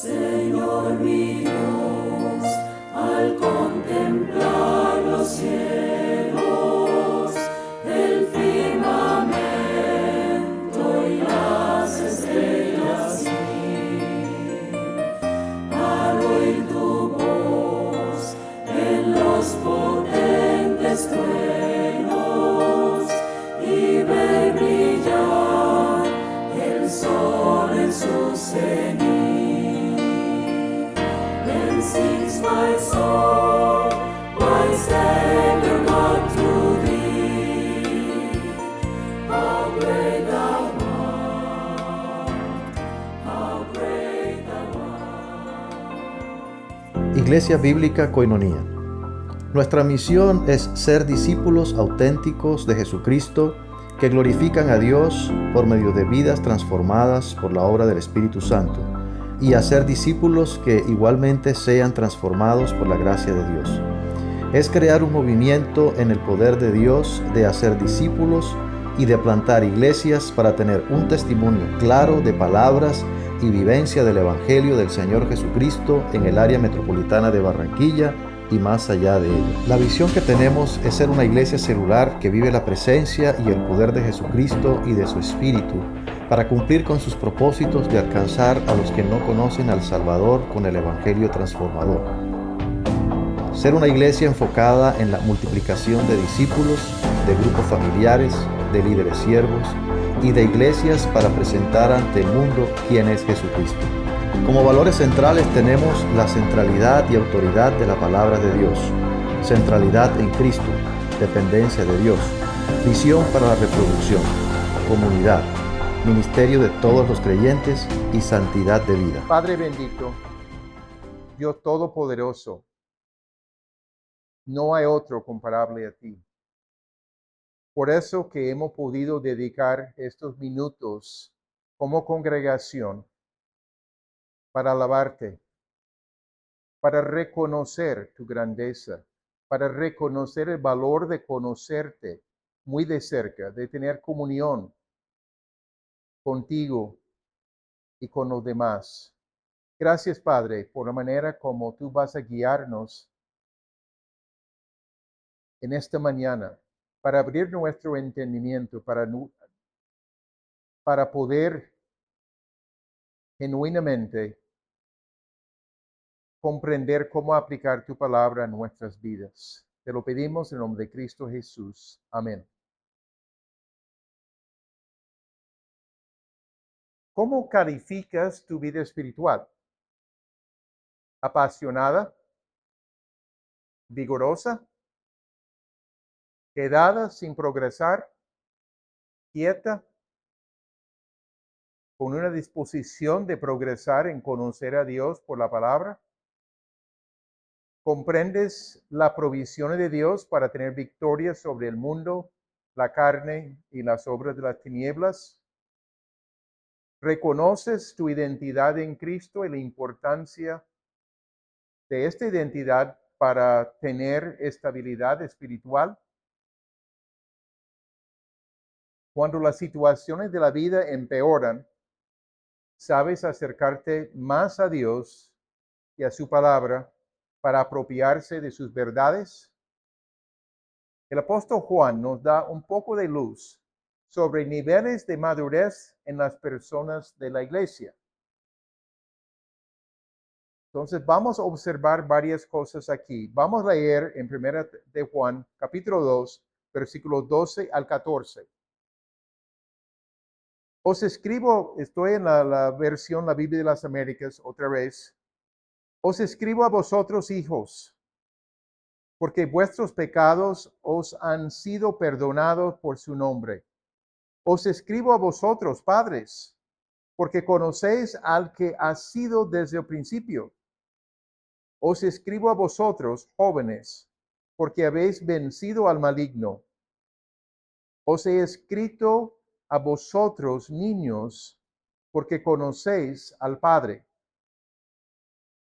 Señor mi Dios, al contemplar los cielos, el firmamento y las estrellas vi, al oír tu voz en los potentes truenos y ver brillar el sol en su cenit. Then sings my soul, my Savior God to thee. How great thou art, how great thou art. Iglesia Bíblica Koinonia. Nuestra misión es ser discípulos auténticos de Jesucristo que glorifican a Dios por medio de vidas transformadas por la obra del Espíritu Santo y hacer discípulos que igualmente sean transformados por la gracia de Dios. Es crear un movimiento en el poder de Dios de hacer discípulos y de plantar iglesias para tener un testimonio claro de palabras y vivencia del Evangelio del Señor Jesucristo en el área metropolitana de Barranquilla y más allá de ella. La visión que tenemos es ser una iglesia celular que vive la presencia y el poder de Jesucristo y de su Espíritu para cumplir con sus propósitos de alcanzar a los que no conocen al Salvador con el Evangelio transformador. Ser una iglesia enfocada en la multiplicación de discípulos, de grupos familiares, de líderes siervos y de iglesias para presentar ante el mundo quién es Jesucristo. Como valores centrales tenemos la centralidad y autoridad de la palabra de Dios, centralidad en Cristo, dependencia de Dios, visión para la reproducción, comunidad, ministerio de todos los creyentes y santidad de vida. Padre bendito, Dios todopoderoso, no hay otro comparable a ti. Por eso que hemos podido dedicar estos minutos como congregación para alabarte, para reconocer tu grandeza, para reconocer el valor de conocerte muy de cerca, de tener comunión contigo y con los demás. Gracias, Padre, por la manera como tú vas a guiarnos en esta mañana, para abrir nuestro entendimiento, para poder genuinamente comprender cómo aplicar tu palabra a nuestras vidas. Te lo pedimos en el nombre de Cristo Jesús. Amén. ¿Cómo calificas tu vida espiritual? ¿Apasionada? ¿Vigorosa? ¿Quedada sin progresar? ¿Quieta? ¿Con una disposición de progresar en conocer a Dios por la palabra? ¿Comprendes la provisión de Dios para tener victoria sobre el mundo, la carne y las obras de las tinieblas? ¿Reconoces tu identidad en Cristo y la importancia de esta identidad para tener estabilidad espiritual? Cuando las situaciones de la vida empeoran, ¿sabes acercarte más a Dios y a su palabra para apropiarse de sus verdades? El apóstol Juan nos da un poco de luz sobre niveles de madurez en las personas de la iglesia. Entonces vamos a observar varias cosas aquí. Vamos a leer en 1 de Juan, capítulo 2, versículos 12 al 14. Os escribo, estoy en la versión, la Biblia de las Américas, otra vez. Os escribo a vosotros, hijos, porque vuestros pecados os han sido perdonados por su nombre. Os escribo a vosotros, padres, porque conocéis al que ha sido desde el principio. Os escribo a vosotros, jóvenes, porque habéis vencido al maligno. Os he escrito a vosotros, niños, porque conocéis al Padre.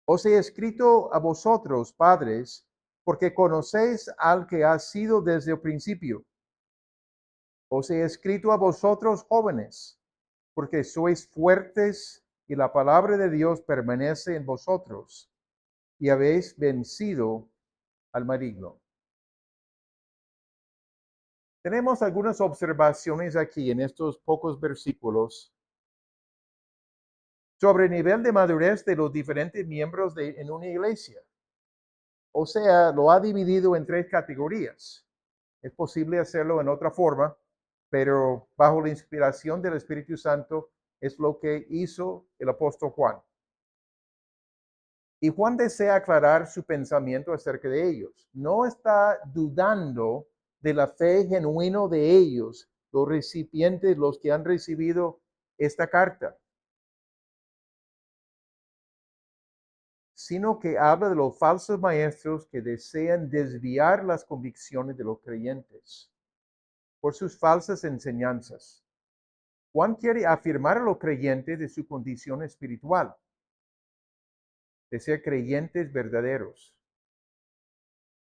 Os he escrito a vosotros, padres, porque conocéis al que ha sido desde el principio. Os he escrito a vosotros, jóvenes, porque sois fuertes y la palabra de Dios permanece en vosotros, y habéis vencido al maligno. Tenemos algunas observaciones aquí en estos pocos versículos sobre el nivel de madurez de los diferentes miembros en una iglesia. O sea, lo ha dividido en tres categorías. Es posible hacerlo en otra forma, pero bajo la inspiración del Espíritu Santo es lo que hizo el apóstol Juan. Y Juan desea aclarar su pensamiento acerca de ellos. No está dudando de la fe genuina de ellos, los recipientes, los que han recibido esta carta, sino que habla de los falsos maestros que desean desviar las convicciones de los creyentes por sus falsas enseñanzas. Juan quiere afirmar a los creyentes de su condición espiritual, de ser creyentes verdaderos.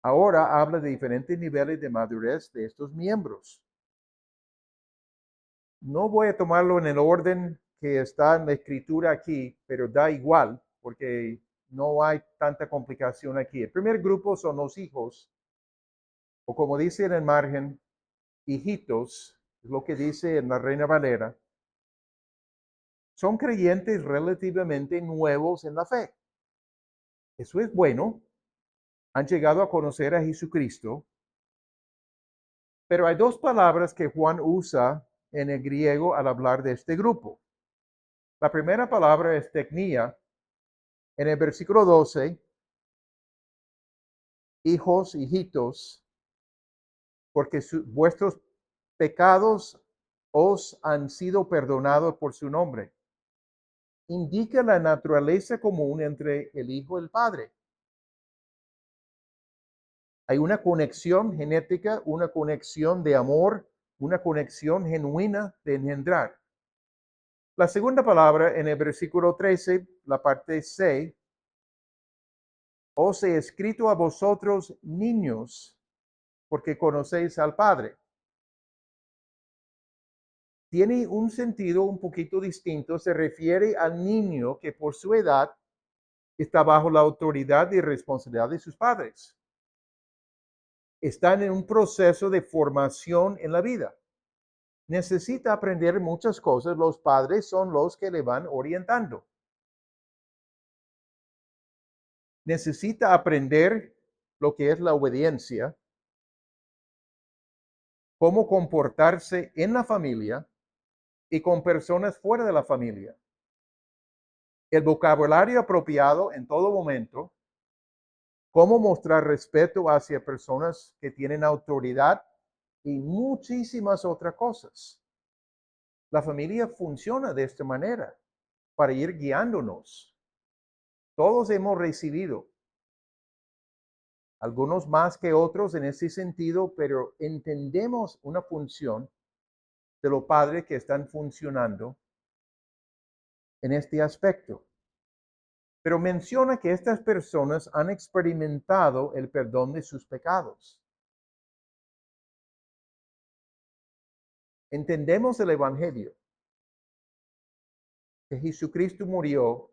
Ahora habla de diferentes niveles de madurez de estos miembros. No voy a tomarlo en el orden que está en la escritura aquí, pero da igual, porque no hay tanta complicación aquí. El primer grupo son los hijos, o como dice en el margen, hijitos, es lo que dice en la Reina Valera. Son creyentes relativamente nuevos en la fe. Eso es bueno. Han llegado a conocer a Jesucristo. Pero hay dos palabras que Juan usa en el griego al hablar de este grupo. La primera palabra es teknia. En el versículo 12, hijos, hijitos, porque vuestros pecados os han sido perdonados por su nombre. Indica la naturaleza común entre el Hijo y el Padre. Hay una conexión genética, una conexión de amor, una conexión genuina de engendrar. La segunda palabra en el versículo 13, la parte C, os he escrito a vosotros niños, porque conocéis al Padre. Tiene un sentido un poquito distinto, se refiere al niño que por su edad está bajo la autoridad y responsabilidad de sus padres. Están en un proceso de formación en la vida. Necesita aprender muchas cosas, los padres son los que le van orientando. Necesita aprender lo que es la obediencia, cómo comportarse en la familia y con personas fuera de la familia. El vocabulario apropiado en todo momento, cómo mostrar respeto hacia personas que tienen autoridad y muchísimas otras cosas. La familia funciona de esta manera para ir guiándonos. Todos hemos recibido, algunos más que otros en ese sentido, pero entendemos una función de los padres que están funcionando en este aspecto. Pero menciona que estas personas han experimentado el perdón de sus pecados. Entendemos el Evangelio, que Jesucristo murió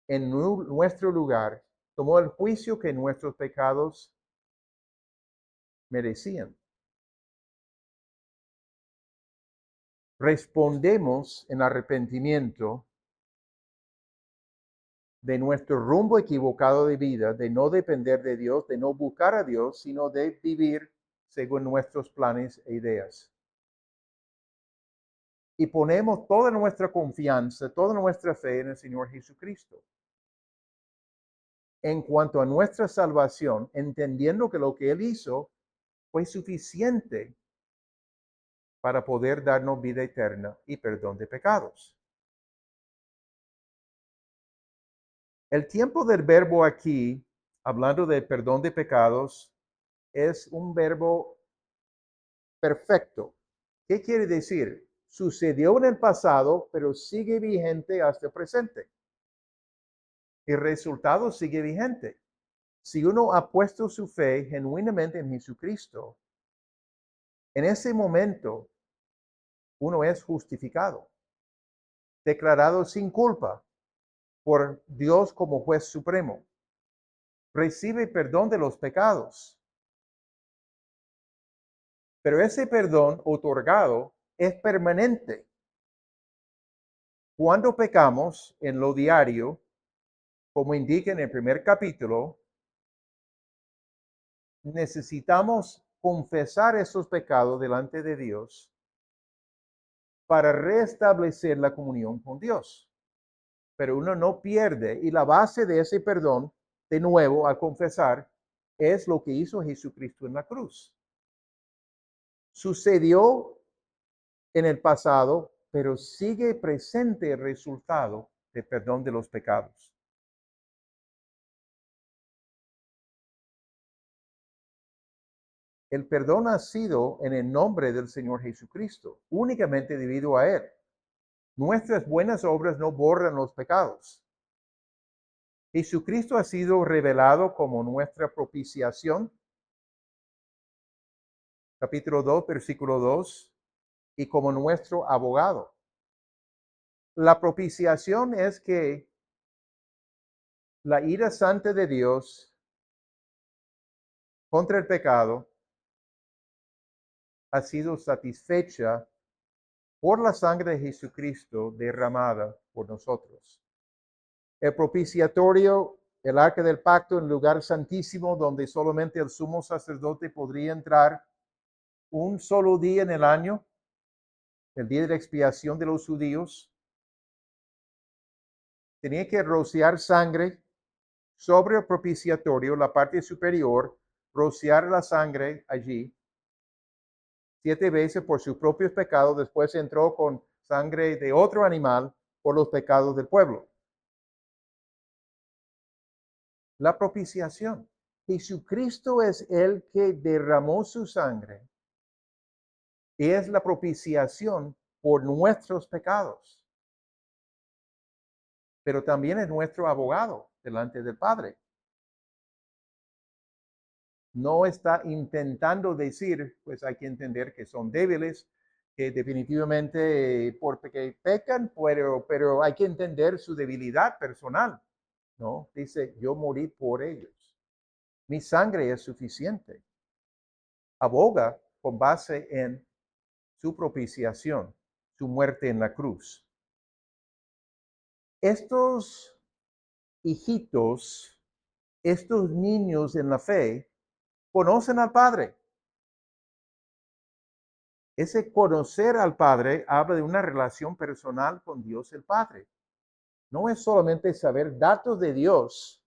en nuestro lugar, tomó el juicio que nuestros pecados merecían. Respondemos en arrepentimiento de nuestro rumbo equivocado de vida, de no depender de Dios, de no buscar a Dios, sino de vivir según nuestros planes e ideas. Y ponemos toda nuestra confianza, toda nuestra fe en el Señor Jesucristo. En cuanto a nuestra salvación, entendiendo que lo que Él hizo fue suficiente para poder darnos vida eterna y perdón de pecados. El tiempo del verbo aquí, hablando de perdón de pecados, es un verbo perfecto. ¿Qué quiere decir? Sucedió en el pasado, pero sigue vigente hasta el presente. El resultado sigue vigente. Si uno ha puesto su fe genuinamente en Jesucristo, en ese momento uno es justificado. declarado sin culpa por Dios como juez supremo. Recibe perdón de los pecados. Pero ese perdón otorgado es permanente. Cuando pecamos en lo diario, como indica en el primer capítulo, necesitamos confesar esos pecados delante de Dios para restablecer la comunión con Dios. Pero uno no pierde, y la base de ese perdón, de nuevo, al confesar, es lo que hizo Jesucristo en la cruz. Sucedió en el pasado, pero sigue presente el resultado de perdón de los pecados. El perdón ha sido en el nombre del Señor Jesucristo, únicamente debido a Él. Nuestras buenas obras no borran los pecados. Jesucristo ha sido revelado como nuestra propiciación. Capítulo 2, versículo 2, y como nuestro abogado. La propiciación es que la ira santa de Dios contra el pecado ha sido satisfecha por la sangre de Jesucristo derramada por nosotros. El propiciatorio, el arca del pacto, el lugar santísimo donde solamente el sumo sacerdote podría entrar un solo día en el año, el día de la expiación de los judíos, tenía que rociar sangre sobre el propiciatorio, la parte superior, rociar la sangre allí 7 veces por sus propios pecados, después entró con sangre de otro animal por los pecados del pueblo. La propiciación. Jesucristo es el que derramó su sangre. Es la propiciación por nuestros pecados. Pero también es nuestro abogado delante del Padre. No está intentando decir, pues hay que entender que son débiles, que definitivamente porque pecan, pero hay que entender su debilidad personal. No, dice, yo morí por ellos. Mi sangre es suficiente. Aboga con base en su propiciación, su muerte en la cruz. Estos hijitos, estos niños en la fe, conocen al Padre. Ese conocer al Padre habla de una relación personal con Dios el Padre. No es solamente saber datos de Dios,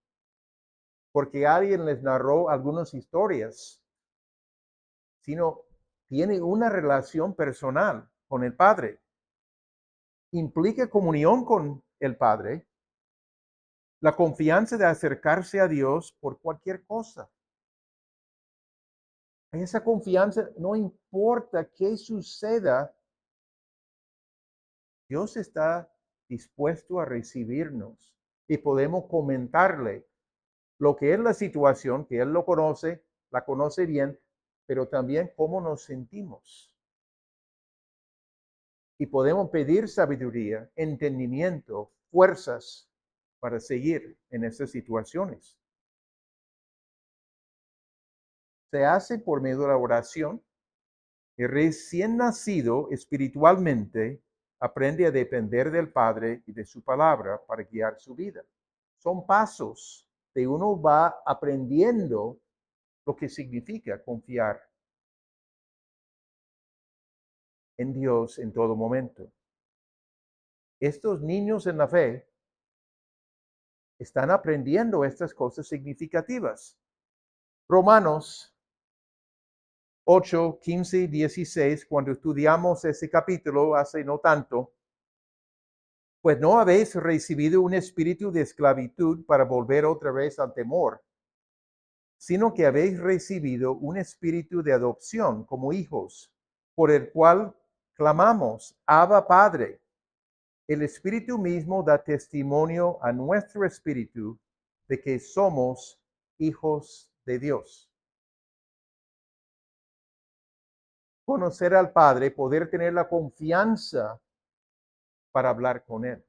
porque alguien les narró algunas historias, sino tiene una relación personal con el Padre. Implica comunión con el Padre, la confianza de acercarse a Dios por cualquier cosa. Esa confianza, no importa qué suceda, Dios está dispuesto a recibirnos y podemos comentarle lo que es la situación, que Él lo conoce, la conoce bien, pero también cómo nos sentimos. Y podemos pedir sabiduría, entendimiento, fuerzas para seguir en esas situaciones. Se hace por medio de la oración. El recién nacido espiritualmente aprende a depender del Padre y de su palabra para guiar su vida. Son pasos que uno va aprendiendo lo que significa confiar en Dios en todo momento. Estos niños en la fe están aprendiendo estas cosas significativas. Romanos 8, 15 y 16, cuando estudiamos ese capítulo hace no tanto, pues no habéis recibido un espíritu de esclavitud para volver otra vez al temor, sino que habéis recibido un espíritu de adopción como hijos, por el cual clamamos, Abba Padre. El Espíritu mismo da testimonio a nuestro espíritu de que somos hijos de Dios. Conocer al Padre, poder tener la confianza para hablar con Él.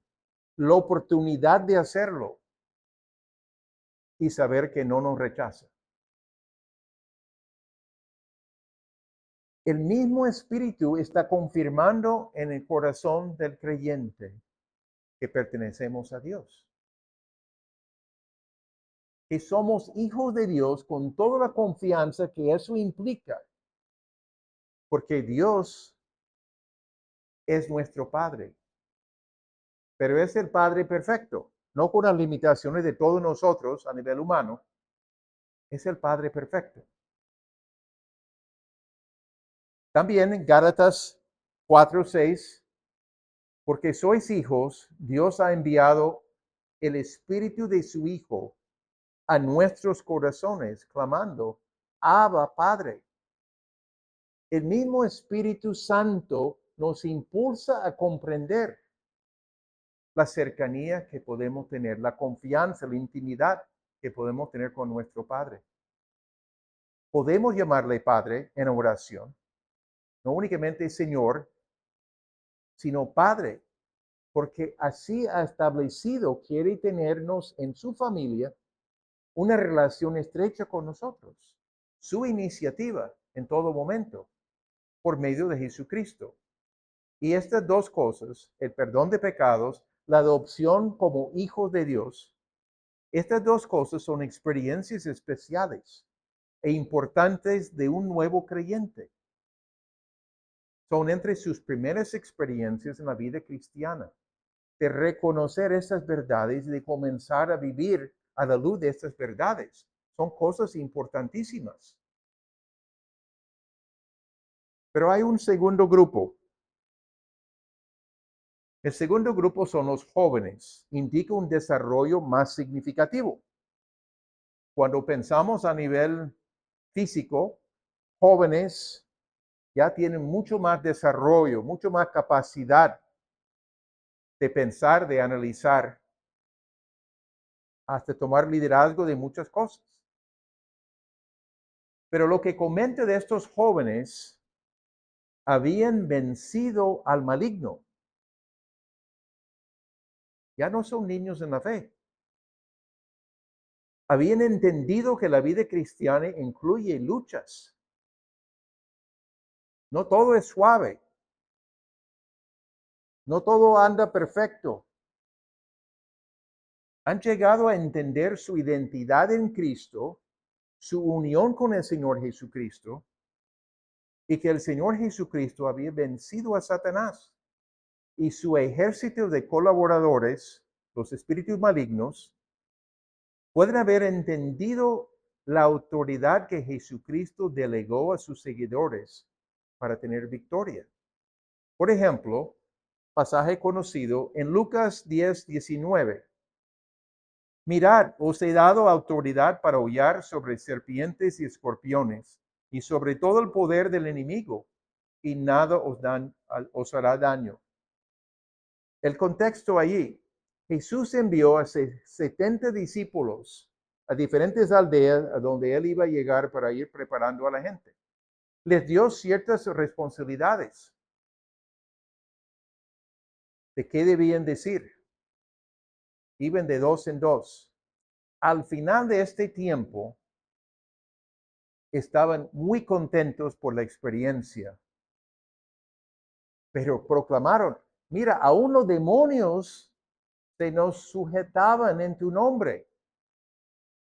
La oportunidad de hacerlo y saber que no nos rechaza. El mismo Espíritu está confirmando en el corazón del creyente que pertenecemos a Dios. Que somos hijos de Dios con toda la confianza que eso implica. Porque Dios es nuestro Padre. Pero es el Padre perfecto, no con las limitaciones de todos nosotros a nivel humano. Es el Padre perfecto. También en Gálatas 4:6, porque sois hijos, Dios ha enviado el Espíritu de su Hijo a nuestros corazones, clamando, Abba, Padre. El mismo Espíritu Santo nos impulsa a comprender la cercanía que podemos tener, la confianza, la intimidad que podemos tener con nuestro Padre. Podemos llamarle Padre en oración, no únicamente Señor, sino Padre, porque así ha establecido, quiere tenernos en su familia, una relación estrecha con nosotros, su iniciativa en todo momento, por medio de Jesucristo. Y estas dos cosas, el perdón de pecados, la adopción como hijos de Dios, estas dos cosas son experiencias especiales e importantes de un nuevo creyente. Son entre sus primeras experiencias en la vida cristiana, de reconocer esas verdades y de comenzar a vivir a la luz de estas verdades. Son cosas importantísimas. Pero hay un segundo grupo. El segundo grupo son los jóvenes. Indica un desarrollo más significativo. Cuando pensamos a nivel físico, jóvenes ya tienen mucho más desarrollo, mucho más capacidad de pensar, de analizar, hasta tomar liderazgo de muchas cosas. Pero lo que comenta de estos jóvenes, habían vencido al maligno. Ya no son niños en la fe. Habían entendido que la vida cristiana incluye luchas. No todo es suave. No todo anda perfecto. Han llegado a entender su identidad en Cristo, su unión con el Señor Jesucristo, y que el Señor Jesucristo había vencido a Satanás y su ejército de colaboradores, los espíritus malignos, pueden haber entendido la autoridad que Jesucristo delegó a sus seguidores para tener victoria. Por ejemplo, pasaje conocido en Lucas 10:19. Mirad, os he dado autoridad para hollar sobre serpientes y escorpiones, y sobre todo el poder del enemigo, y nada os hará daño. El contexto allí, Jesús envió a 70 discípulos a diferentes aldeas a donde él iba a llegar para ir preparando a la gente. Les dio ciertas responsabilidades de qué debían decir. Iban de dos en dos. Al final de este tiempo, estaban muy contentos por la experiencia, pero proclamaron, mira, aún los demonios se nos sujetaban en tu nombre.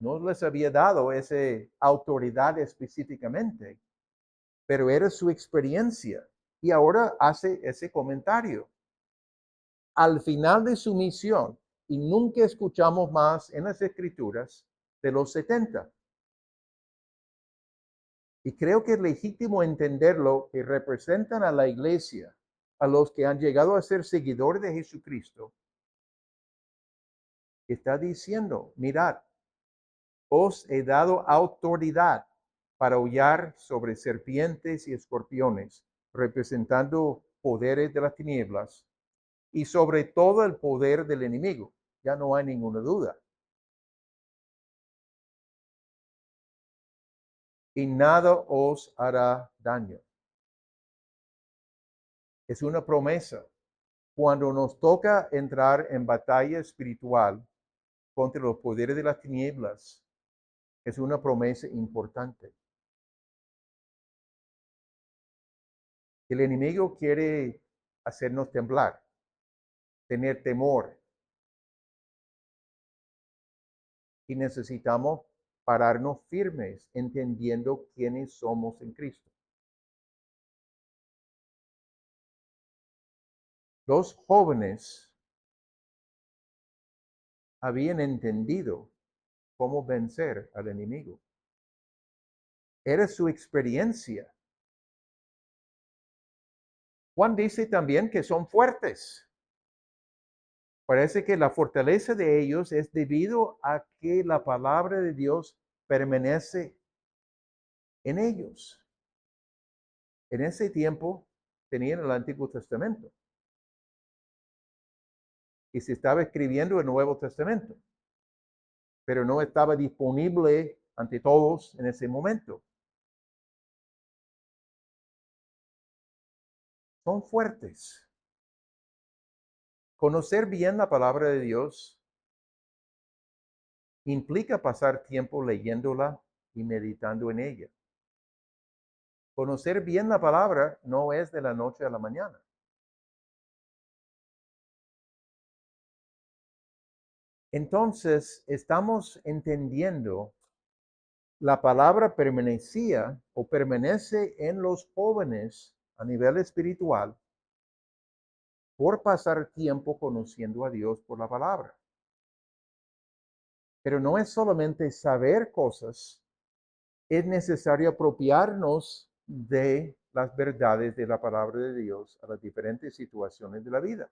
No les había dado esa autoridad específicamente, pero era su experiencia. Y ahora hace ese comentario. Al final de su misión, y nunca escuchamos más en las Escrituras de los 70. Y creo que es legítimo entenderlo, que representan a la iglesia, a los que han llegado a ser seguidores de Jesucristo. Está diciendo, mirad, os he dado autoridad para hollar sobre serpientes y escorpiones, representando poderes de las tinieblas, y sobre todo el poder del enemigo. Ya no hay ninguna duda. Y nada os hará daño. Es una promesa. cuando nos toca entrar en batalla espiritual contra los poderes de las tinieblas, es una promesa importante. El enemigo quiere hacernos temblar, tener temor. Y necesitamos pararnos firmes, entendiendo quiénes somos en Cristo. Los jóvenes habían entendido cómo vencer al enemigo. Era su experiencia. Juan dice también que son fuertes. Parece que la fortaleza de ellos es debido a que la palabra de Dios permanece en ellos. En ese tiempo tenían el Antiguo Testamento y se estaba escribiendo el Nuevo Testamento, pero no estaba disponible ante todos en ese momento. Son fuertes. Conocer bien la palabra de Dios implica pasar tiempo leyéndola y meditando en ella. Conocer bien la palabra no es de la noche a la mañana. Entonces, estamos entendiendo la palabra permanecía o permanece en los jóvenes a nivel espiritual por pasar tiempo conociendo a Dios por la palabra. Pero no es solamente saber cosas, es necesario apropiarnos de las verdades de la palabra de Dios a las diferentes situaciones de la vida.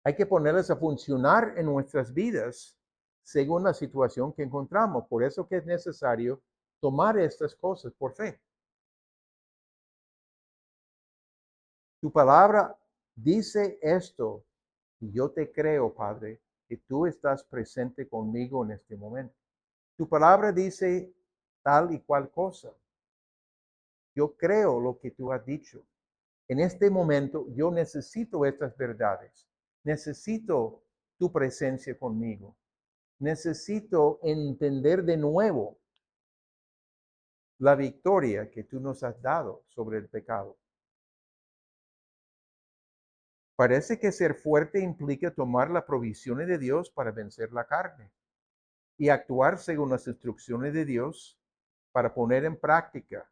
Hay que ponerlas a funcionar en nuestras vidas según la situación que encontramos. Por eso que es necesario tomar estas cosas por fe. Tu palabra dice esto, y yo te creo, Padre, que tú estás presente conmigo en este momento. Tu palabra dice tal y cual cosa. Yo creo lo que tú has dicho. En este momento yo necesito estas verdades. Necesito tu presencia conmigo. Necesito entender de nuevo la victoria que tú nos has dado sobre el pecado. Parece que ser fuerte implica tomar las provisiones de Dios para vencer la carne y actuar según las instrucciones de Dios para poner en práctica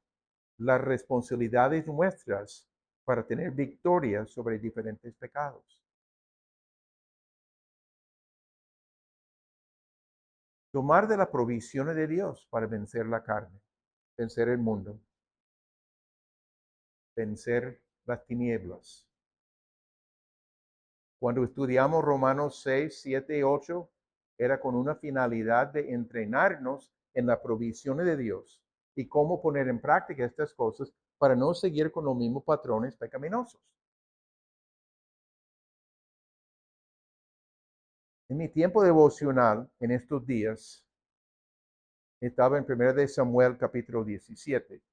las responsabilidades nuestras para tener victoria sobre diferentes pecados. Tomar de las provisiones de Dios para vencer la carne, vencer el mundo, vencer las tinieblas. Cuando estudiamos Romanos 6, 7 y 8, era con una finalidad de entrenarnos en las provisiones de Dios y cómo poner en práctica estas cosas para no seguir con los mismos patrones pecaminosos. En mi tiempo devocional, en estos días, estaba en 1 de Samuel capítulo 17.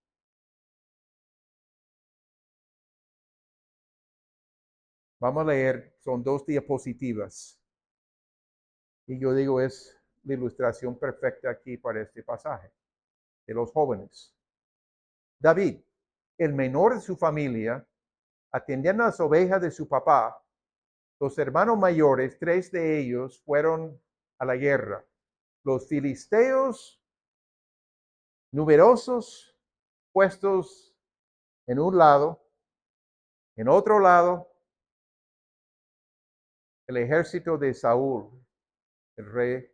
Vamos a leer, son 2 diapositivas. Y yo digo, es la ilustración perfecta aquí para este pasaje de los jóvenes. David, el menor de su familia, atendiendo a las ovejas de su papá, los hermanos mayores, 3 de ellos, fueron a la guerra. Los filisteos, numerosos, puestos en un lado, en otro lado, el ejército de Saúl, el rey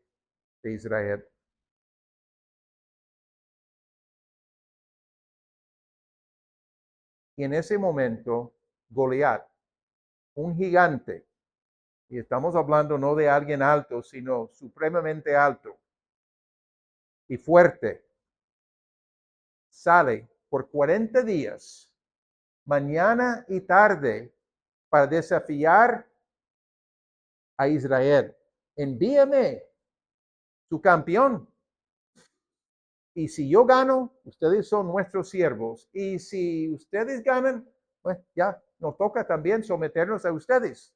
de Israel. Y en ese momento, Goliat, un gigante, y estamos hablando no de alguien alto, sino supremamente alto y fuerte, sale por 40 días, mañana y tarde, para desafiar a Israel. Envíame su campeón. Y si yo gano, ustedes son nuestros siervos. Y si ustedes ganan, Bueno, ya nos toca también someternos a ustedes.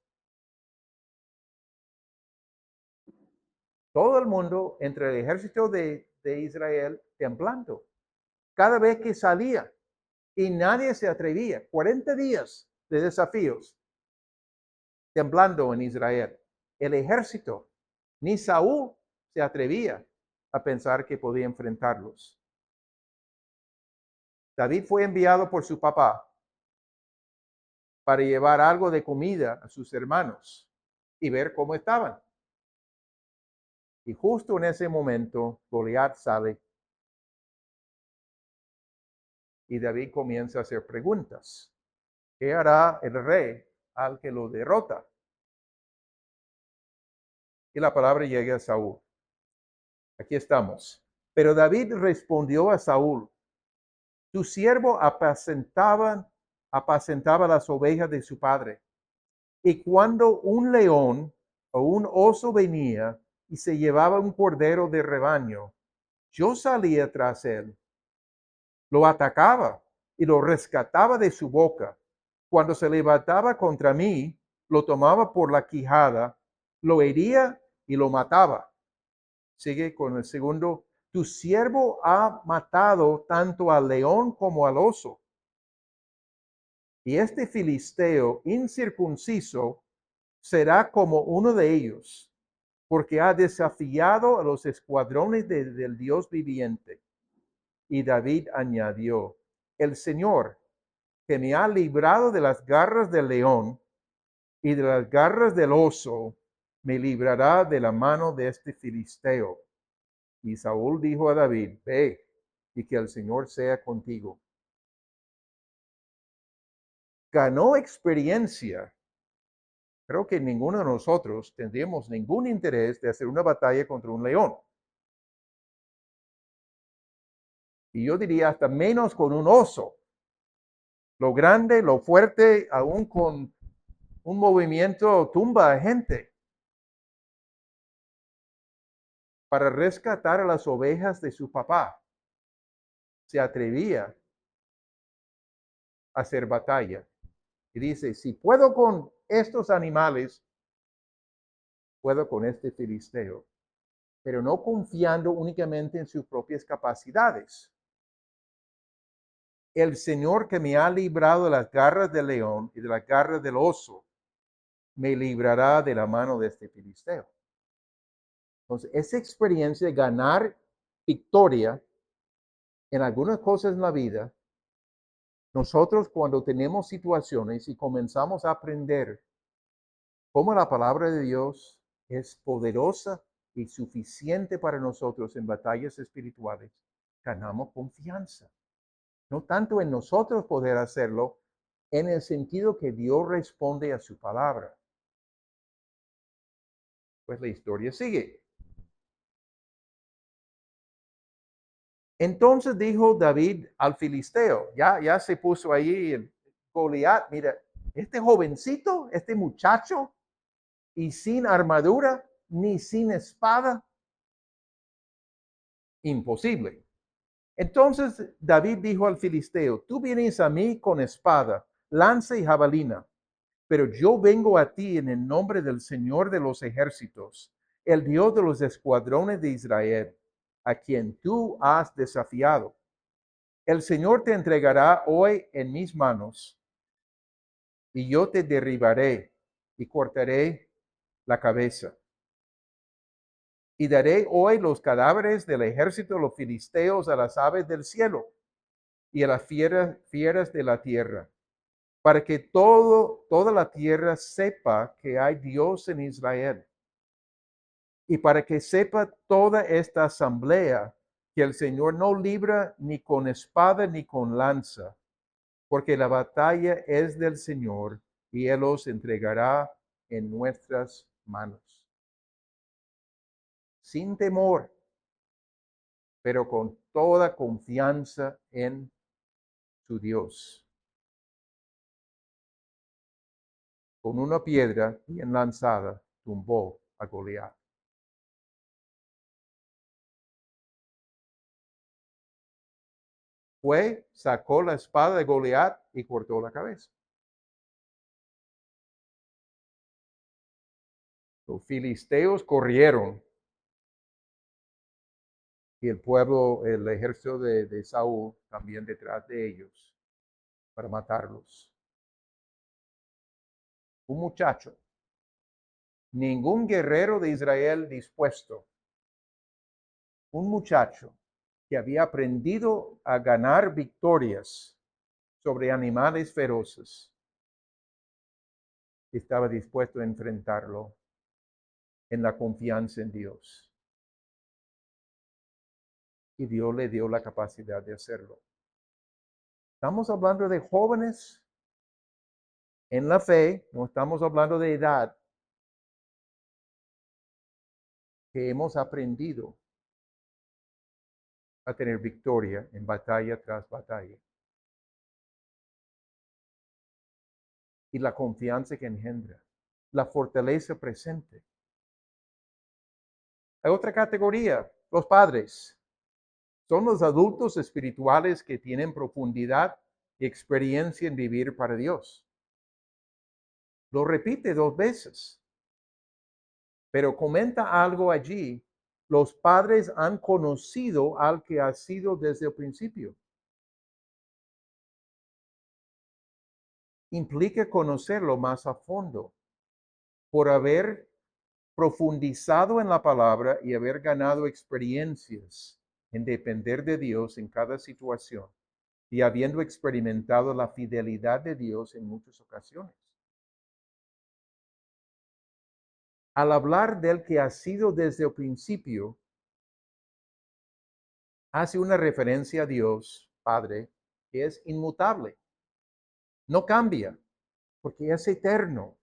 Todo el mundo entre el ejército de Israel temblando. Cada vez que salía y nadie se atrevía. 40 días de desafíos temblando en Israel. El ejército, ni Saúl se atrevía a pensar que podía enfrentarlos. David fue enviado por su papá para llevar algo de comida a sus hermanos y ver cómo estaban. Y justo en ese momento, Goliat sale y David comienza a hacer preguntas. ¿Qué hará el rey al que lo derrota? Y la palabra llega a Saúl. Aquí estamos. Pero David respondió a Saúl: tu siervo apacentaba las ovejas de su padre. Y cuando un león o un oso venía y se llevaba un cordero de rebaño, yo salía tras él, lo atacaba y lo rescataba de su boca. Cuando se levantaba contra mí, lo tomaba por la quijada, lo hería y lo mataba. Sigue con el segundo. Tu siervo ha matado tanto al león como al oso. Y este filisteo incircunciso será como uno de ellos, porque ha desafiado a los escuadrones del Dios viviente. Y David añadió: el Señor, que me ha librado de las garras del león y de las garras del oso, me librará de la mano de este filisteo. Y Saúl dijo a David: ve, y que el Señor sea contigo. Ganó experiencia. Creo que ninguno de nosotros tendríamos ningún interés de hacer una batalla contra un león. Y yo diría hasta menos con un oso. Lo grande, lo fuerte, aún con un movimiento tumba a gente. Para rescatar a las ovejas de su papá, se atrevía a hacer batalla. Y dice: si puedo con estos animales, puedo con este filisteo. Pero no confiando únicamente en sus propias capacidades. El Señor, que me ha librado de las garras del león y de las garras del oso, me librará de la mano de este filisteo. Entonces, esa experiencia de ganar victoria en algunas cosas en la vida, nosotros cuando tenemos situaciones y comenzamos a aprender cómo la palabra de Dios es poderosa y suficiente para nosotros en batallas espirituales, ganamos confianza. No tanto en nosotros poder hacerlo, en el sentido que Dios responde a su palabra. Pues la historia sigue. Entonces dijo David al filisteo, ya se puso ahí el Goliat: mira, este jovencito, este muchacho, y sin armadura, ni sin espada, imposible. Entonces David dijo al filisteo: tú vienes a mí con espada, lanza y jabalina, pero yo vengo a ti en el nombre del Señor de los ejércitos, el Dios de los escuadrones de Israel, a quien tú has desafiado. El Señor te entregará hoy en mis manos, y yo te derribaré y cortaré la cabeza. Y daré hoy los cadáveres del ejército de los filisteos a las aves del cielo y a las fieras de la tierra, para que toda la tierra sepa que hay Dios en Israel. Y para que sepa toda esta asamblea que el Señor no libra ni con espada ni con lanza, porque la batalla es del Señor y Él os entregará en nuestras manos. Sin temor, pero con toda confianza en su Dios. Con una piedra bien lanzada, tumbó a Goliat. fue, sacó la espada de Goliat y cortó la cabeza. Los filisteos corrieron y el pueblo, el ejército de Saúl también detrás de ellos para matarlos. Un muchacho, ningún guerrero de Israel dispuesto, un muchacho que había aprendido a ganar victorias sobre animales feroces, estaba dispuesto a enfrentarlo en la confianza en Dios. Y Dios le dio la capacidad de hacerlo. Estamos hablando de jóvenes en la fe, no estamos hablando de edad, que hemos aprendido a tener victoria en batalla tras batalla. Y la confianza que engendra, la fortaleza presente. Hay otra categoría, los padres. Son los adultos espirituales que tienen profundidad y experiencia en vivir para Dios. Lo repite 2 veces, pero comenta algo allí. Los padres han conocido al que ha sido desde el principio. Implica conocerlo más a fondo por haber profundizado en la palabra y haber ganado experiencias en depender de Dios en cada situación y habiendo experimentado la fidelidad de Dios en muchas ocasiones. Al hablar del que ha sido desde el principio, hace una referencia a Dios, Padre, que es inmutable. No cambia, porque es eterno.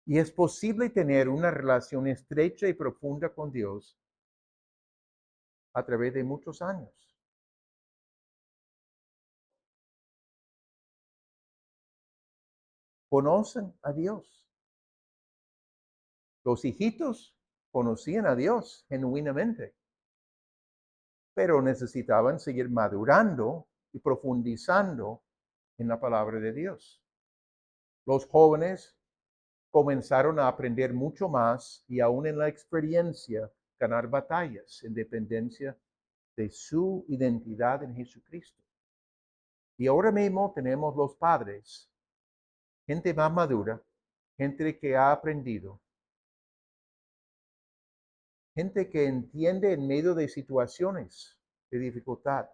Y es posible tener una relación estrecha y profunda con Dios a través de muchos años. Conocen a Dios. Los hijitos conocían a Dios genuinamente, pero necesitaban seguir madurando y profundizando en la palabra de Dios. Los jóvenes comenzaron a aprender mucho más y aún en la experiencia ganar batallas en dependencia de su identidad en Jesucristo. Y ahora mismo tenemos los padres, gente más madura, gente que ha aprendido, gente que entiende en medio de situaciones de dificultad.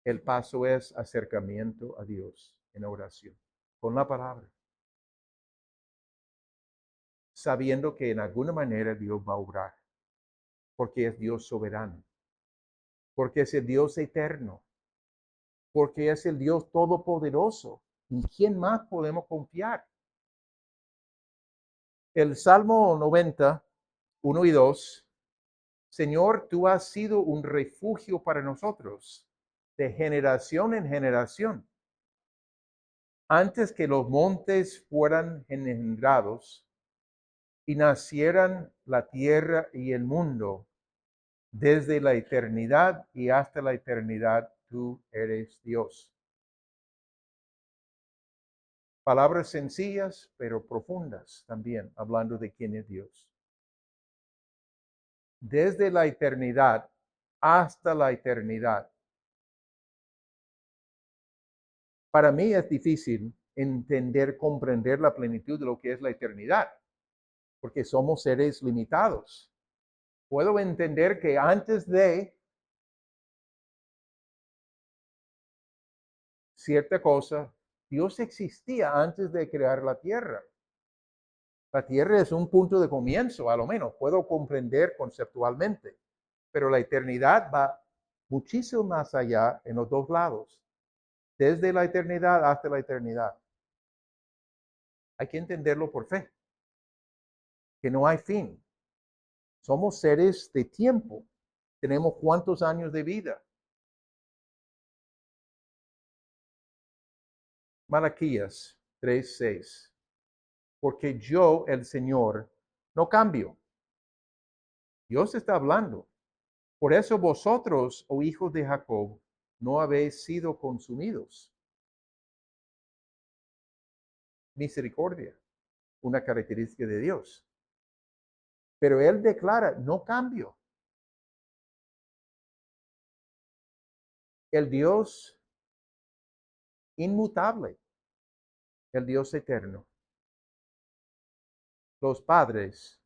El paso es acercamiento a Dios en oración, con la palabra, sabiendo que en alguna manera Dios va a obrar, porque es Dios soberano, porque es el Dios eterno, porque es el Dios todopoderoso. ¿En quién más podemos confiar? El Salmo 90, 1 y 2, Señor, tú has sido un refugio para nosotros, de generación en generación. Antes que los montes fueran engendrados y nacieran la tierra y el mundo, desde la eternidad y hasta la eternidad, tú eres Dios. Palabras sencillas, pero profundas también, hablando de quién es Dios. Desde la eternidad hasta la eternidad. Para mí es difícil entender, comprender la plenitud de lo que es la eternidad, porque somos seres limitados. Puedo entender que antes de cierta cosa, Dios existía antes de crear la tierra. La tierra es un punto de comienzo, a lo menos, puedo comprender conceptualmente, pero la eternidad va muchísimo más allá en los dos lados, desde la eternidad hasta la eternidad. Hay que entenderlo por fe, que no hay fin. Somos seres de tiempo. Tenemos cuántos años de vida. Malaquías 3:6. Porque yo, el Señor, no cambio. Dios está hablando. Por eso vosotros, oh hijos de Jacob, no habéis sido consumidos. Misericordia, una característica de Dios. Pero Él declara, no cambio. El Dios inmutable, el Dios eterno. Los padres,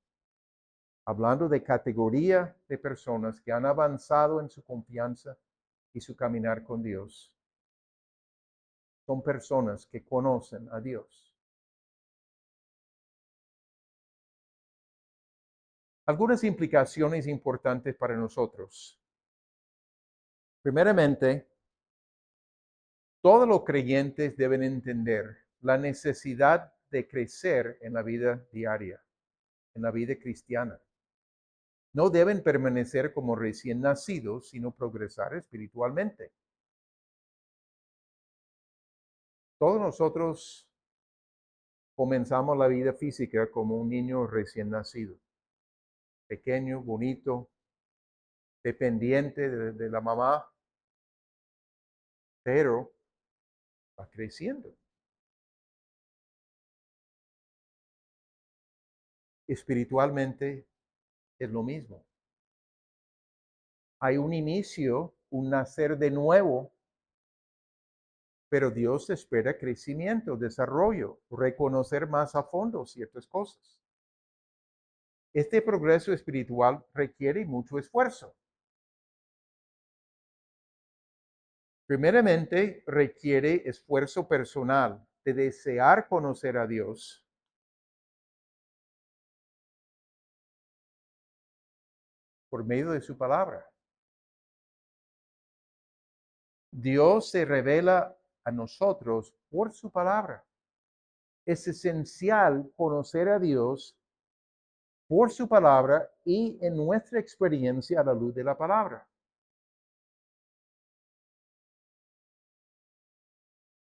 hablando de categoría de personas que han avanzado en su confianza y su caminar con Dios, son personas que conocen a Dios. Algunas implicaciones importantes para nosotros. Primeramente, todos los creyentes deben entender la necesidad de crecer en la vida diaria, en la vida cristiana. No deben permanecer como recién nacidos, sino progresar espiritualmente. Todos nosotros comenzamos la vida física como un niño recién nacido, pequeño, bonito, dependiente de la mamá, pero va creciendo. Espiritualmente es lo mismo. Hay un inicio, un nacer de nuevo, pero Dios espera crecimiento, desarrollo, reconocer más a fondo ciertas cosas. Este progreso espiritual requiere mucho esfuerzo. Primeramente, requiere esfuerzo personal de desear conocer a Dios. Por medio de su palabra. Dios se revela a nosotros por su palabra. Es esencial conocer a Dios por su palabra y en nuestra experiencia a la luz de la palabra.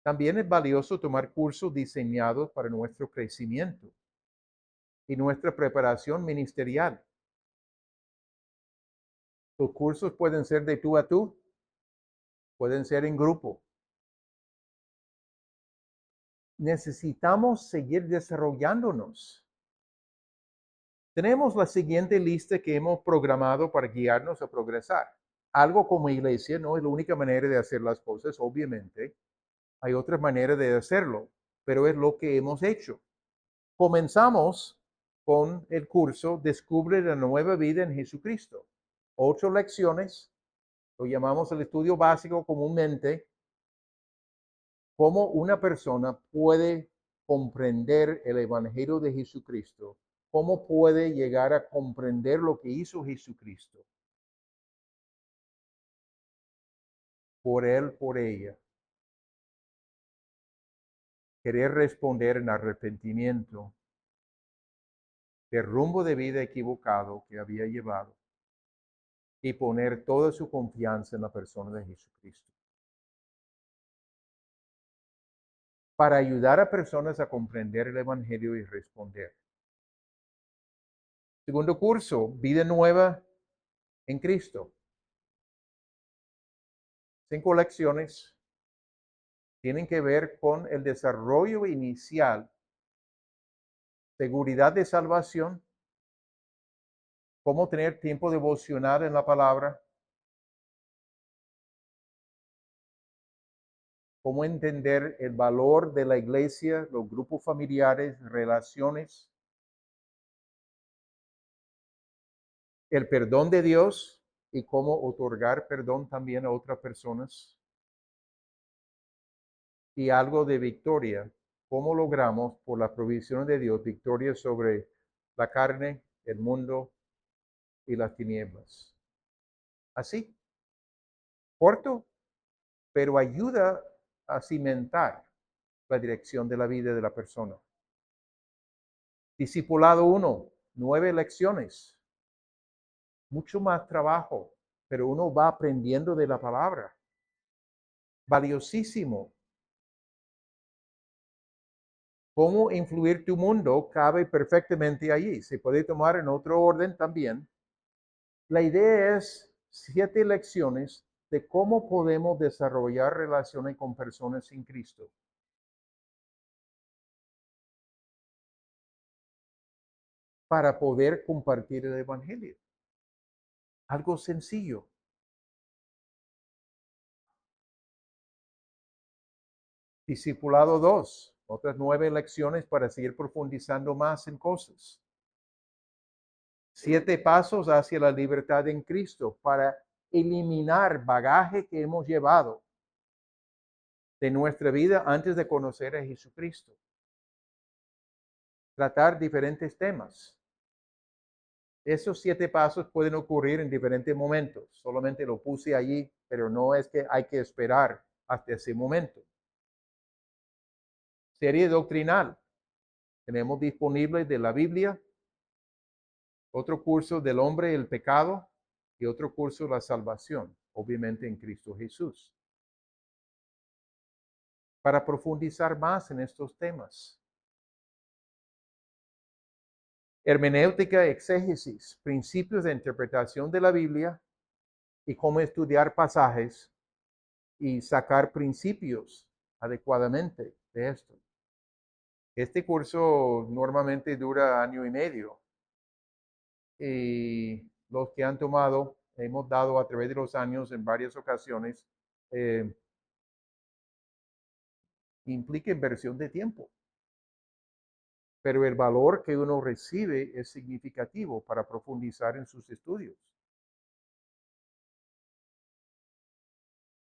También es valioso tomar cursos diseñados para nuestro crecimiento y nuestra preparación ministerial. Los cursos pueden ser de tú a tú, pueden ser en grupo. Necesitamos seguir desarrollándonos. Tenemos la siguiente lista que hemos programado para guiarnos a progresar. Algo como iglesia no es la única manera de hacer las cosas, obviamente. Hay otra manera de hacerlo, pero es lo que hemos hecho. Comenzamos con el curso Descubre la nueva vida en Jesucristo. 8 lecciones, lo llamamos el estudio básico comúnmente, cómo una persona puede comprender el Evangelio de Jesucristo, cómo puede llegar a comprender lo que hizo Jesucristo. Por él, por ella. Querer responder en arrepentimiento del rumbo de vida equivocado que había llevado y poner toda su confianza en la persona de Jesucristo. Para ayudar a personas a comprender el Evangelio y responder. Segundo curso, vida nueva en Cristo. 5 lecciones tienen que ver con el desarrollo inicial, seguridad de salvación, cómo tener tiempo devocional en la palabra, cómo entender el valor de la iglesia, los grupos familiares, relaciones, el perdón de Dios y cómo otorgar perdón también a otras personas. Y algo de victoria, cómo logramos por la provisión de Dios victoria sobre la carne, el mundo y las tinieblas. Así, corto, pero ayuda a cimentar la dirección de la vida de la persona. Discipulado 1, 9 lecciones. Mucho más trabajo, pero uno va aprendiendo de la palabra. Valiosísimo. Cómo influir tu mundo cabe perfectamente allí. Se puede tomar en otro orden también. La idea es 7 lecciones de cómo podemos desarrollar relaciones con personas sin Cristo. Para poder compartir el Evangelio. Algo sencillo. Discipulado 2, otras 9 lecciones para seguir profundizando más en cosas. 7 pasos hacia la libertad en Cristo para eliminar bagaje que hemos llevado de nuestra vida antes de conocer a Jesucristo. Tratar diferentes temas. Esos 7 pasos pueden ocurrir en diferentes momentos. Solamente lo puse allí, pero no es que hay que esperar hasta ese momento. Serie doctrinal. Tenemos disponible de la Biblia, otro curso del hombre y el pecado y otro curso la salvación, obviamente en Cristo Jesús. Para profundizar más en estos temas. Hermenéutica, exégesis, principios de interpretación de la Biblia y cómo estudiar pasajes y sacar principios adecuadamente de esto. Este curso normalmente dura 1 año y medio. Y los que han tomado, hemos dado a través de los años en varias ocasiones, implica inversión de tiempo. Pero el valor que uno recibe es significativo para profundizar en sus estudios.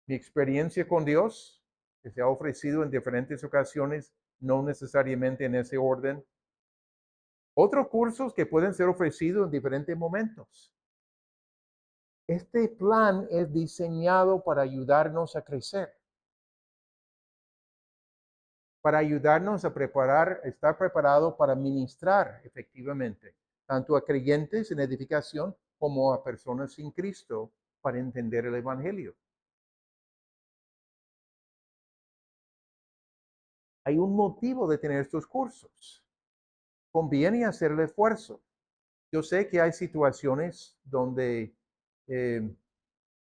Mi experiencia con Dios, que se ha ofrecido en diferentes ocasiones, no necesariamente en ese orden. Otros cursos que pueden ser ofrecidos en diferentes momentos. Este plan es diseñado para ayudarnos a crecer, para ayudarnos a estar preparado para ministrar efectivamente, tanto a creyentes en edificación como a personas sin Cristo para entender el Evangelio. Hay un motivo de tener estos cursos. Conviene hacer el esfuerzo. Yo sé que hay situaciones donde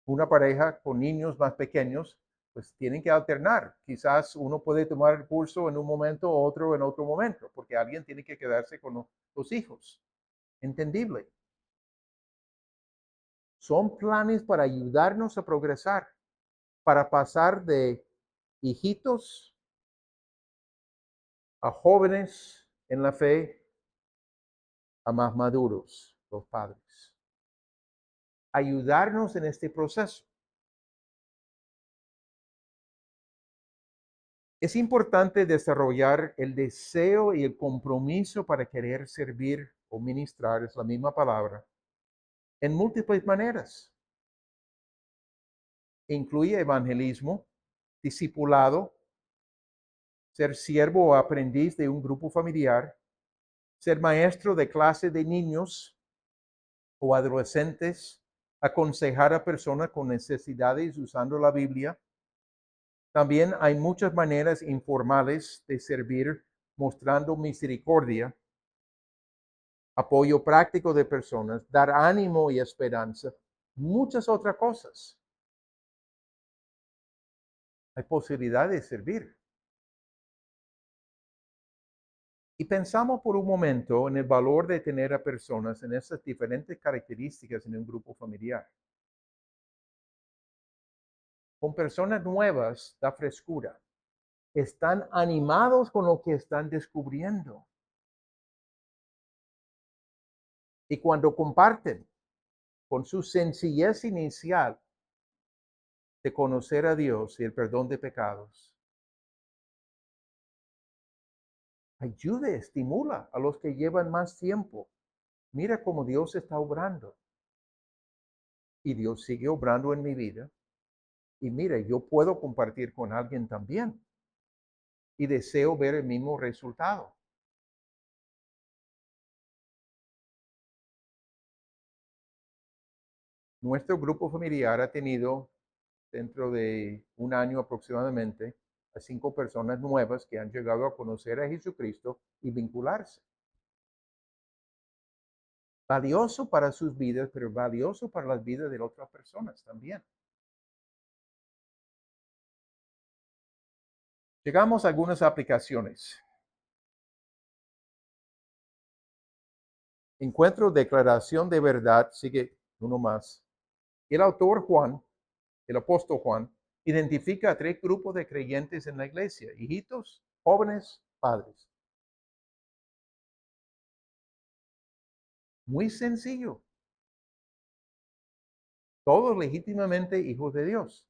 una pareja con niños más pequeños, pues tienen que alternar. Quizás uno puede tomar el curso en un momento, otro en otro momento, porque alguien tiene que quedarse con los hijos. Entendible. Son planes para ayudarnos a progresar, para pasar de hijitos a jóvenes en la fe, a más maduros, los padres. Ayudarnos en este proceso. Es importante desarrollar el deseo y el compromiso para querer servir o ministrar, es la misma palabra, en múltiples maneras. Incluye evangelismo, discipulado, ser siervo o aprendiz de un grupo familiar, ser maestro de clase de niños o adolescentes, aconsejar a personas con necesidades usando la Biblia. También hay muchas maneras informales de servir mostrando misericordia, apoyo práctico de personas, dar ánimo y esperanza, muchas otras cosas. Hay posibilidad de servir. Y pensamos por un momento en el valor de tener a personas en esas diferentes características en un grupo familiar. Con personas nuevas da frescura. Están animados con lo que están descubriendo. Y cuando comparten con su sencillez inicial de conocer a Dios y el perdón de pecados, ayude, estimula a los que llevan más tiempo. Mira cómo Dios está obrando. Y Dios sigue obrando en mi vida. Y mira, yo puedo compartir con alguien también. Y deseo ver el mismo resultado. Nuestro grupo familiar ha tenido, dentro de un año aproximadamente, a 5 personas nuevas que han llegado a conocer a Jesucristo y vincularse. Valioso para sus vidas, pero valioso para las vidas de otras personas también. Llegamos a algunas aplicaciones. Encuentro declaración de verdad, sigue uno más. El autor Juan, el apóstol Juan, identifica a 3 grupos de creyentes en la iglesia: hijitos, jóvenes, padres. Muy sencillo. Todos legítimamente hijos de Dios.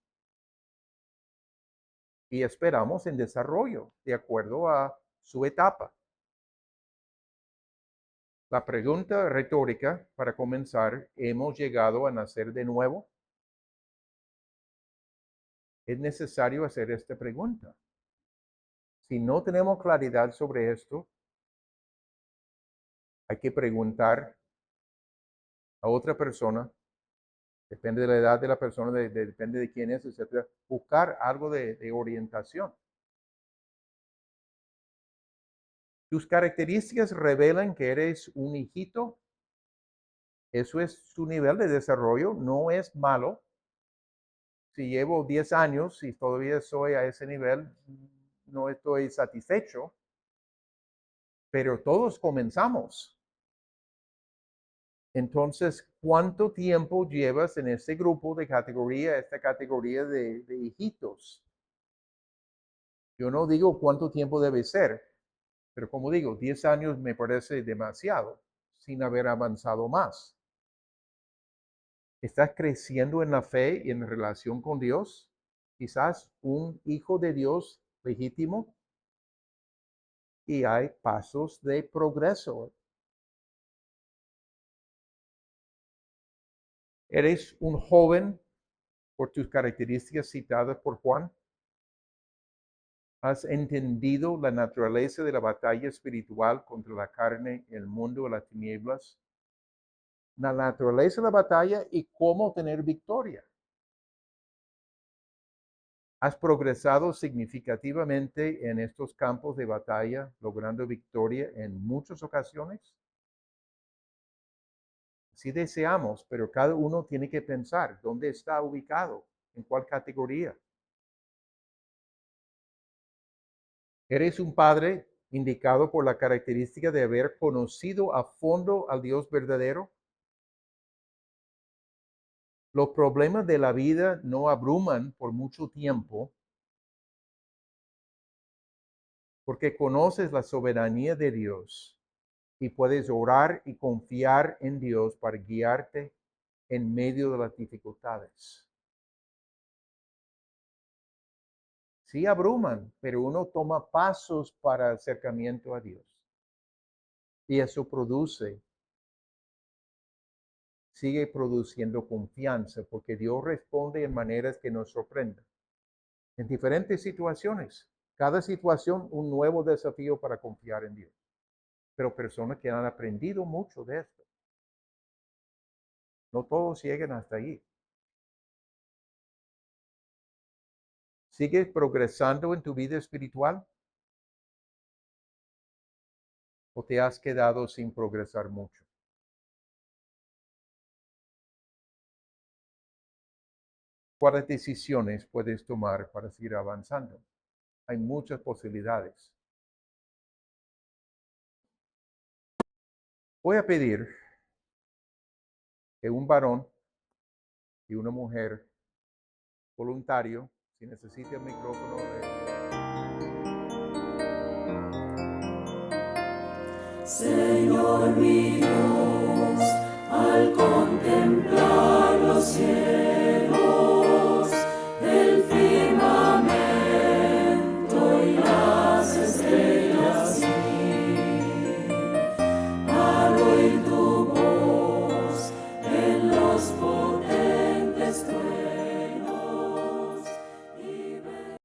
Y esperamos en desarrollo de acuerdo a su etapa. La pregunta retórica para comenzar: ¿hemos llegado a nacer de nuevo? Es necesario hacer esta pregunta. Si no tenemos claridad sobre esto, hay que preguntar a otra persona, depende de la edad de la persona, depende de quién es, etc. Buscar algo de orientación. Tus características revelan que eres un hijito. Eso es su nivel de desarrollo, no es malo. Si llevo 10 años y todavía soy a ese nivel, no estoy satisfecho, pero todos comenzamos. Entonces, ¿cuánto tiempo llevas en este grupo de categoría, esta categoría de hijitos? Yo no digo cuánto tiempo debe ser, pero como digo, 10 años me parece demasiado sin haber avanzado más. ¿Estás creciendo en la fe y en relación con Dios? Quizás un hijo de Dios legítimo, y hay pasos de progreso. ¿Eres un joven por tus características citadas por Juan? ¿Has entendido la naturaleza de la batalla espiritual contra la carne, el mundo de las tinieblas? La naturaleza de la batalla y cómo tener victoria. ¿Has progresado significativamente en estos campos de batalla, logrando victoria en muchas ocasiones? Sí deseamos, pero cada uno tiene que pensar dónde está ubicado, en cuál categoría. ¿Eres un padre indicado por la característica de haber conocido a fondo al Dios verdadero? Los problemas de la vida no abruman por mucho tiempo porque conoces la soberanía de Dios y puedes orar y confiar en Dios para guiarte en medio de las dificultades. Sí abruman, pero uno toma pasos para acercamiento a Dios. Y eso sigue produciendo confianza, porque Dios responde en maneras que nos sorprenden. En diferentes situaciones. Cada situación un nuevo desafío para confiar en Dios. Pero personas que han aprendido mucho de esto. No todos llegan hasta allí. ¿Sigues progresando en tu vida espiritual? ¿O te has quedado sin progresar mucho? ¿Cuáles decisiones puedes tomar para seguir avanzando? Hay muchas posibilidades. Voy a pedir que un varón y una mujer voluntario, si necesita el micrófono, Señor mi Dios, al contemplar los cielos,